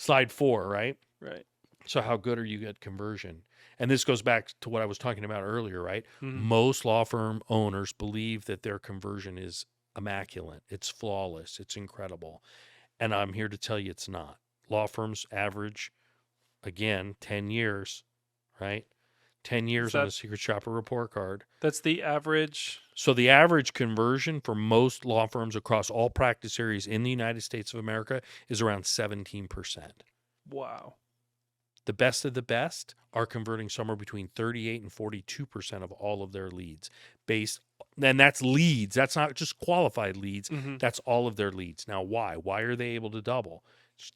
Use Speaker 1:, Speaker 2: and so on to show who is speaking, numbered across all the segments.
Speaker 1: Slide 4, right?
Speaker 2: Right.
Speaker 1: So how good are you at conversion? And this goes back to what I was talking about earlier, right?
Speaker 2: Mhm.
Speaker 1: Most law firm owners believe that their conversion is immaculate. It's flawless. It's incredible. And I'm here to tell you it's not. Law firms average, again, 10 years, right? 10 years on
Speaker 2: that-
Speaker 1: the secret shopper report card.
Speaker 2: That's the average.
Speaker 1: So the average conversion for most law firms across all practice areas in the United States of America is around 17%.
Speaker 2: Wow.
Speaker 1: The best of the best are converting somewhere between 38 and 42% of all of their leads. And that's leads. That's not just qualified leads.
Speaker 2: Mhm.
Speaker 1: That's all of their leads. Now, why? Why are they able to double?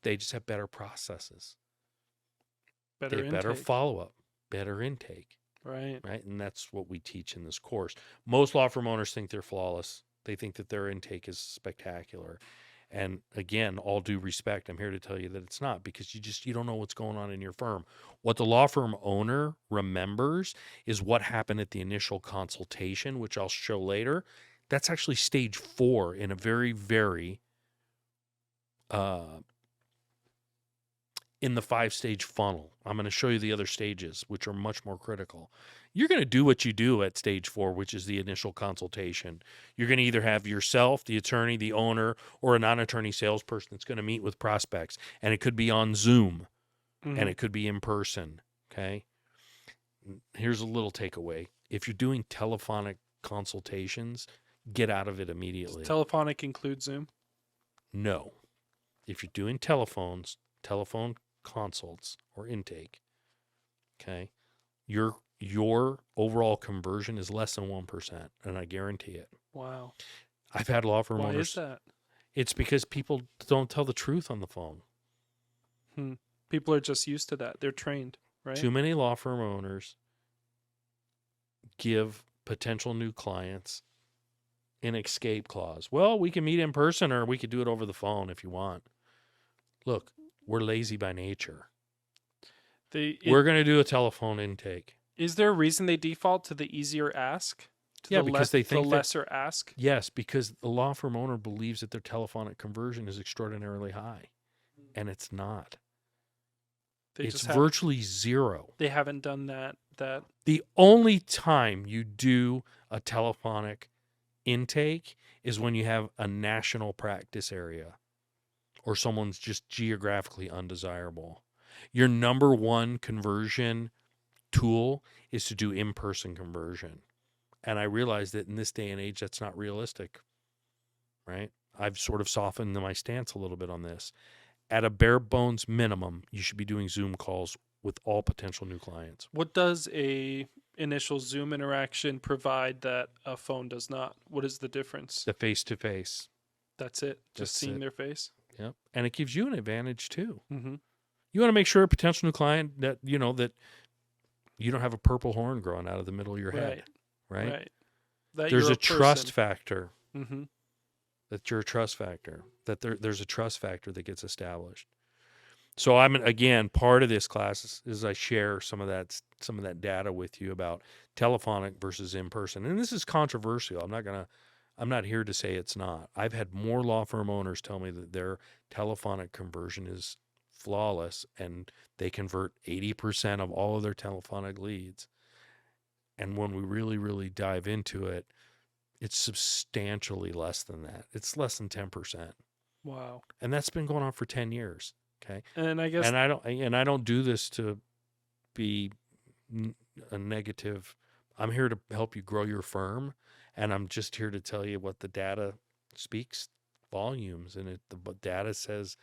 Speaker 1: They just have better processes.
Speaker 2: Better
Speaker 1: They have
Speaker 2: intake.
Speaker 1: better follow-up, better intake,
Speaker 2: Right.
Speaker 1: right? And that's what we teach in this course. Most law firm owners think they're flawless. They think that their intake is spectacular. And again, all due respect, I'm here to tell you that it's not, because you don't know what's going on in your firm. What the law firm owner remembers is what happened at the initial consultation, which I'll show later. That's actually stage 4 in a very, very in the 5-stage funnel. I'm going to show you the other stages, which are much more critical. You're going to do what you do at stage 4, which is the initial consultation. You're going to either have yourself, the attorney, the owner, or a non-attorney salesperson that's going to meet with prospects. And it could be on Zoom, and it could be in person, okay? Here's a little takeaway. If you're doing telephonic consultations, get out of it immediately.
Speaker 2: Does telephonic include Zoom?
Speaker 1: No. If you're doing telephone consults or intake, okay, your overall conversion is less than 1%, and I guarantee it.
Speaker 2: Wow.
Speaker 1: I've had law firm
Speaker 2: Why
Speaker 1: owners.
Speaker 2: is that?
Speaker 1: It's because people don't tell the truth on the phone.
Speaker 2: People are just used to that. They're trained, right?
Speaker 1: Too many law firm owners give potential new clients an escape clause. Well, we can meet in person, or we could do it over the phone if you want. Look, we're lazy by nature. We're going to do a telephone intake.
Speaker 2: Is there a reason they default to the easier ask?
Speaker 1: Because they think
Speaker 2: the lesser ask?
Speaker 1: Yes, because the law firm owner believes that their telephonic conversion is extraordinarily high, and it's not. It's virtually zero.
Speaker 2: They haven't done that.
Speaker 1: The only time you do a telephonic intake is when you have a national practice area or someone's just geographically undesirable. Your number one conversion tool is to do in-person conversion. And I realize that in this day and age, that's not realistic, right? I've sort of softened my stance a little bit on this. At a bare bones minimum, you should be doing Zoom calls with all potential new clients.
Speaker 2: What does a initial Zoom interaction provide that a phone does not? What is the difference?
Speaker 1: The face-to-face.
Speaker 2: That's it? Just seeing their face?
Speaker 1: Yep. And it gives you an advantage, too.
Speaker 2: Mm-hmm.
Speaker 1: You want to make sure a potential new client that you don't have a purple horn growing out of the middle of your head, right? There's a trust factor.
Speaker 2: Mm-hmm.
Speaker 1: That you're a trust factor. That there's a trust factor that gets established. So I'm again, part of this class is I share some of that data with you about telephonic versus in person, and this is controversial. I'm not here to say it's not. I've had more law firm owners tell me that their telephonic conversion is flawless, and they convert 80% of all of their telephonic leads. And when we really, really dive into it, it's substantially less than that. It's less than 10%.
Speaker 2: Wow.
Speaker 1: And that's been going on for 10 years. Okay.
Speaker 2: And I guess,
Speaker 1: and I don't do this to be a negative. I'm here to help you grow your firm, and I'm just here to tell you what the data speaks volumes, and the data says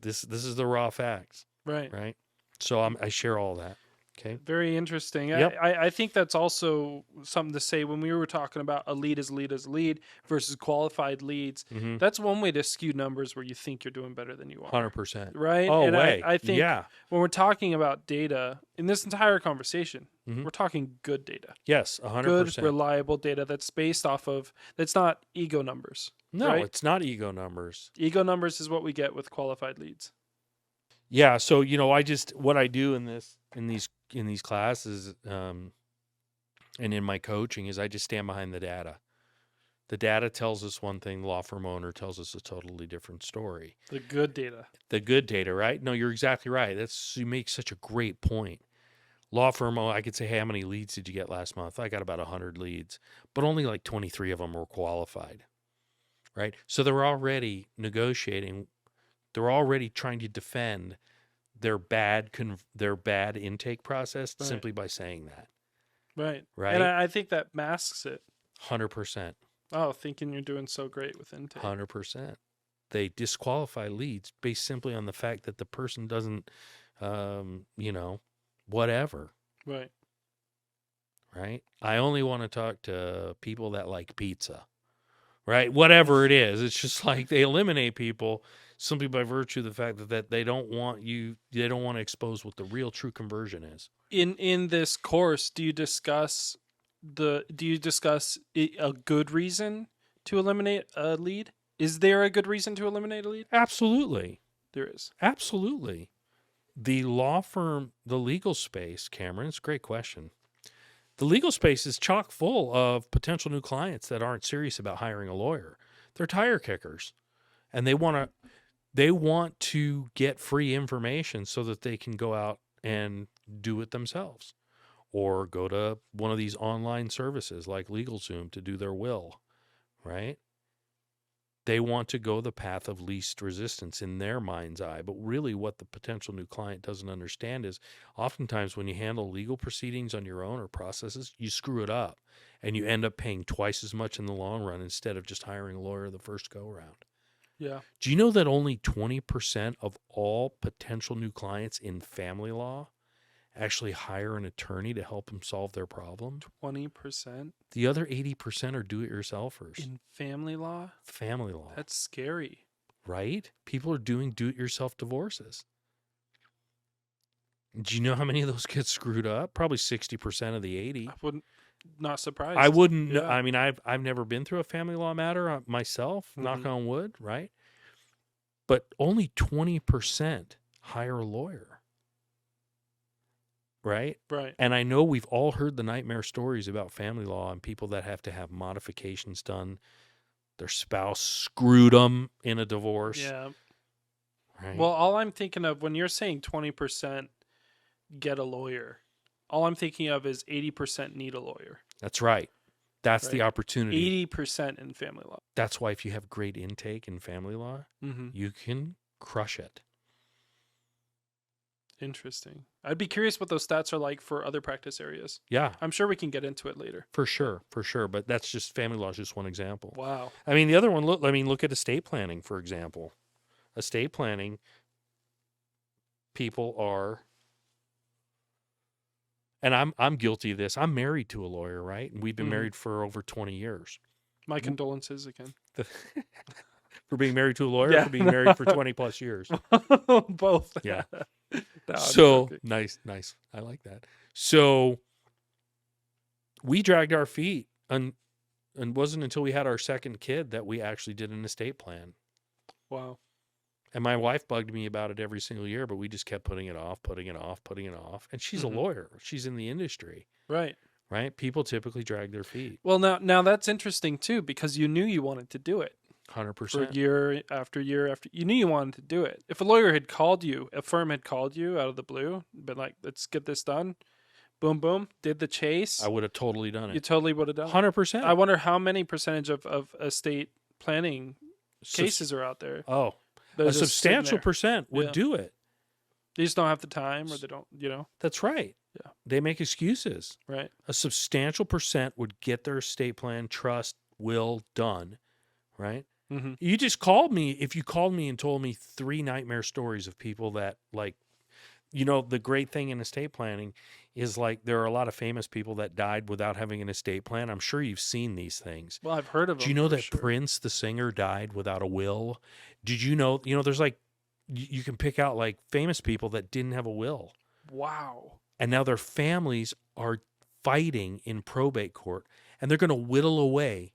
Speaker 1: this is the raw facts. Right. So I share all that. Okay.
Speaker 2: Very interesting.
Speaker 1: Yep.
Speaker 2: I think that's also something to say when we were talking about a lead as lead versus qualified leads.
Speaker 1: Mm-hmm.
Speaker 2: That's one way to skew numbers where you think you're doing better than you are.
Speaker 1: 100%.
Speaker 2: Right?
Speaker 1: Oh,
Speaker 2: and
Speaker 1: way.
Speaker 2: I think when we're talking about data in this entire conversation, we're talking good data.
Speaker 1: Yes, 100%.
Speaker 2: Good, reliable data that's based off of, that's not ego numbers.
Speaker 1: No,
Speaker 2: right?
Speaker 1: It's not ego numbers.
Speaker 2: Ego numbers is what we get with qualified leads.
Speaker 1: Yeah. So, what I do in these classes, and in my coaching is I just stand behind the data. The data tells us one thing, the law firm owner tells us a totally different story.
Speaker 2: The good data.
Speaker 1: The good data, right? No, you're exactly right. You make such a great point. Law firm, I could say, hey, how many leads did you get last month? I got about 100 leads, but only like 23 of them were qualified, right? So they're already negotiating. They're already trying to defend their bad intake process
Speaker 2: Right.
Speaker 1: simply by saying that,
Speaker 2: Right.
Speaker 1: right?
Speaker 2: And I think that masks it.
Speaker 1: 100%.
Speaker 2: Oh, thinking you're doing so great with intake.
Speaker 1: 100%. They disqualify leads based simply on the fact that the person doesn't, whatever.
Speaker 2: Right.
Speaker 1: Right? I only want to talk to people that like pizza, right? Whatever it is. It's just like they eliminate people simply by virtue of the fact that they don't want to expose what the real true conversion is.
Speaker 2: In this course, do you discuss a good reason to eliminate a lead? Is there a good reason to eliminate a lead?
Speaker 1: Absolutely.
Speaker 2: There is.
Speaker 1: Absolutely. The law firm, the legal space, Cameron, it's a great question. The legal space is chock full of potential new clients that aren't serious about hiring a lawyer. They're tire kickers, and they want to get free information so that they can go out and do it themselves, or go to one of these online services like LegalZoom to do their will, right? They want to go the path of least resistance in their mind's eye. But really what the potential new client doesn't understand is oftentimes when you handle legal proceedings on your own or processes, you screw it up and you end up paying twice as much in the long run instead of just hiring a lawyer the first go around.
Speaker 2: Yeah.
Speaker 1: Do you know that only 20% of all potential new clients in family law actually hire an attorney to help them solve their problem?
Speaker 2: 20%?
Speaker 1: The other 80% are do-it-yourselfers.
Speaker 2: In family law?
Speaker 1: Family law.
Speaker 2: That's scary.
Speaker 1: Right? People are doing do-it-yourself divorces. Do you know how many of those get screwed up? Probably 60% of the 80.
Speaker 2: I wouldn't, not surprised.
Speaker 1: I wouldn't.
Speaker 2: Yeah.
Speaker 1: I mean, I've never been through a family law matter myself. Knock
Speaker 2: Mhm.
Speaker 1: on wood, right? But only 20% hire a lawyer. Right?
Speaker 2: Right.
Speaker 1: And I know we've all heard the nightmare stories about family law and people that have to have modifications done. Their spouse screwed them in a divorce.
Speaker 2: Yeah.
Speaker 1: Right?
Speaker 2: Well, all I'm thinking of when you're saying 20% get a lawyer, all I'm thinking of is 80% need a lawyer.
Speaker 1: That's right. That's the
Speaker 2: Right.
Speaker 1: opportunity.
Speaker 2: 80% in family law.
Speaker 1: That's why if you have great intake in family law,
Speaker 2: Mm-hmm.
Speaker 1: you can crush it.
Speaker 2: Interesting. I'd be curious what those stats are like for other practice areas.
Speaker 1: Yeah,
Speaker 2: I'm sure we can get into it later.
Speaker 1: for sure. But that's just family law is just one example.
Speaker 2: Wow.
Speaker 1: I mean, the other one. Look at estate planning, for example. Estate planning people are, and I'm guilty of this. I'm married to a lawyer, right? And we've been
Speaker 2: Mhm.
Speaker 1: married for over 20 years.
Speaker 2: My condolences again.
Speaker 1: For being married to a lawyer,
Speaker 2: Yeah.
Speaker 1: for being married for 20 plus years.
Speaker 2: Both.
Speaker 1: Yeah.
Speaker 2: No, I'm
Speaker 1: So
Speaker 2: joking.
Speaker 1: nice. I like that. So we dragged our feet, and wasn't until we had our second kid that we actually did an estate plan.
Speaker 2: Wow.
Speaker 1: And my wife bugged me about it every single year, but we just kept putting it off. And she's
Speaker 2: Mhm.
Speaker 1: a lawyer. She's in the industry,
Speaker 2: Right.
Speaker 1: right? People typically drag their feet.
Speaker 2: Well, now that's interesting too, because you knew you wanted to do it for
Speaker 1: 100%.
Speaker 2: year after year after. You knew you wanted to do it. If a lawyer had called you, a firm had called you out of the blue, been like, "Let's get this done," boom, boom, did the chase.
Speaker 1: I would have totally done
Speaker 2: You
Speaker 1: it.
Speaker 2: totally would have done it.
Speaker 1: 100%.
Speaker 2: I wonder how many percentage of estate planning cases are out there.
Speaker 1: Oh,
Speaker 2: that are
Speaker 1: a
Speaker 2: just sitting
Speaker 1: substantial
Speaker 2: there.
Speaker 1: percent would
Speaker 2: Yeah.
Speaker 1: do it.
Speaker 2: They just don't have the time, or they don't.
Speaker 1: That's right.
Speaker 2: Yeah.
Speaker 1: They make excuses.
Speaker 2: Right.
Speaker 1: A substantial percent would get their estate plan, trust, will done, right?
Speaker 2: Mm-hmm.
Speaker 1: You just called me. If you called me and told me 3 nightmare stories of people that, like, the great thing in estate planning is, like, there are a lot of famous people that died without having an estate plan. I'm sure you've seen these things.
Speaker 2: Well, I've heard of them.
Speaker 1: Do you know
Speaker 2: for
Speaker 1: that
Speaker 2: sure.
Speaker 1: Prince, the singer, died without a will? Did you know, there's like, you can pick out like famous people that didn't have a will.
Speaker 2: Wow.
Speaker 1: And now their families are fighting in probate court, and they're going to whittle away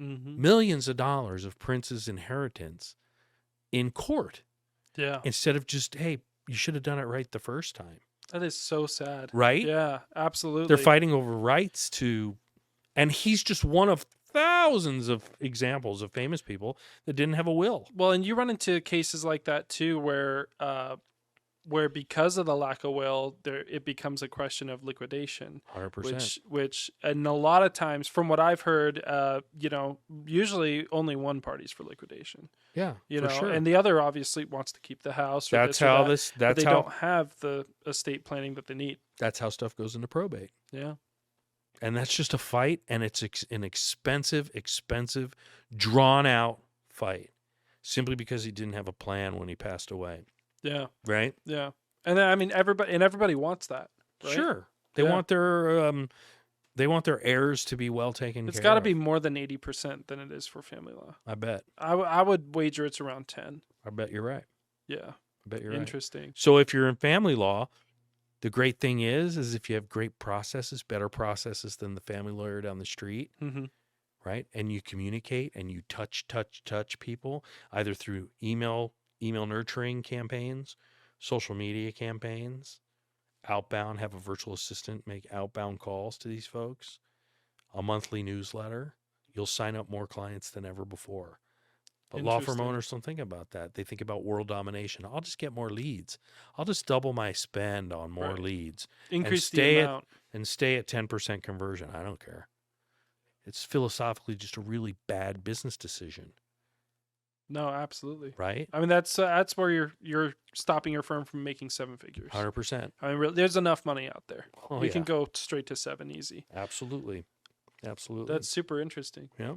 Speaker 2: Mm-hmm.
Speaker 1: millions of dollars of Prince's inheritance in court
Speaker 2: Yeah.
Speaker 1: instead of just, hey, you should have done it right the first time.
Speaker 2: That is so sad.
Speaker 1: Right?
Speaker 2: Yeah, absolutely.
Speaker 1: They're fighting over rights to, and he's just one of thousands of examples of famous people that didn't have a will.
Speaker 2: Well, and you run into cases like that too, where because of the lack of will, it becomes a question of liquidation,
Speaker 1: 100%.
Speaker 2: which and a lot of times, from what I've heard, usually only one party's for liquidation.
Speaker 1: Yeah,
Speaker 2: You
Speaker 1: for
Speaker 2: know,
Speaker 1: sure.
Speaker 2: and the other obviously wants to keep the house. Or
Speaker 1: That's
Speaker 2: this or
Speaker 1: how
Speaker 2: that,
Speaker 1: this.
Speaker 2: but
Speaker 1: That's
Speaker 2: they
Speaker 1: how.
Speaker 2: don't have the estate planning that they need.
Speaker 1: That's how stuff goes into probate.
Speaker 2: Yeah.
Speaker 1: And that's just a fight, and it's an expensive, drawn out fight, simply because he didn't have a plan when he passed away.
Speaker 2: Yeah.
Speaker 1: Right?
Speaker 2: Yeah. And then, I mean, everybody wants that. Right?
Speaker 1: Sure. They
Speaker 2: Yeah.
Speaker 1: want their heirs to be well taken
Speaker 2: It's
Speaker 1: care
Speaker 2: got to
Speaker 1: of.
Speaker 2: be more than 80% than it is for family law.
Speaker 1: I bet.
Speaker 2: I would wager it's around 10.
Speaker 1: I bet you're right.
Speaker 2: Yeah.
Speaker 1: I bet you're right.
Speaker 2: Interesting.
Speaker 1: So if you're in family law, the great thing is if you have great processes, better processes than the family lawyer down the street,
Speaker 2: Mm-hmm.
Speaker 1: right? And you communicate and you touch people either through email nurturing campaigns, social media campaigns, outbound, have a virtual assistant make outbound calls to these folks, a monthly newsletter, you'll sign up more clients than ever before. But law firm
Speaker 2: Interesting.
Speaker 1: owners don't think about that. They think about world domination. I'll just get more leads. I'll just double my spend on more
Speaker 2: Right.
Speaker 1: leads
Speaker 2: Increase
Speaker 1: stay
Speaker 2: the
Speaker 1: at-
Speaker 2: amount.
Speaker 1: and stay at 10% conversion. I don't care. It's philosophically just a really bad business decision,
Speaker 2: No, absolutely.
Speaker 1: right?
Speaker 2: I mean, that's where you're stopping your firm from making 7 figures.
Speaker 1: 100%.
Speaker 2: I mean, there's enough money out there.
Speaker 1: Oh,
Speaker 2: You
Speaker 1: yeah.
Speaker 2: can go straight to 7 easy.
Speaker 1: Absolutely.
Speaker 2: That's super interesting.
Speaker 1: Yeah.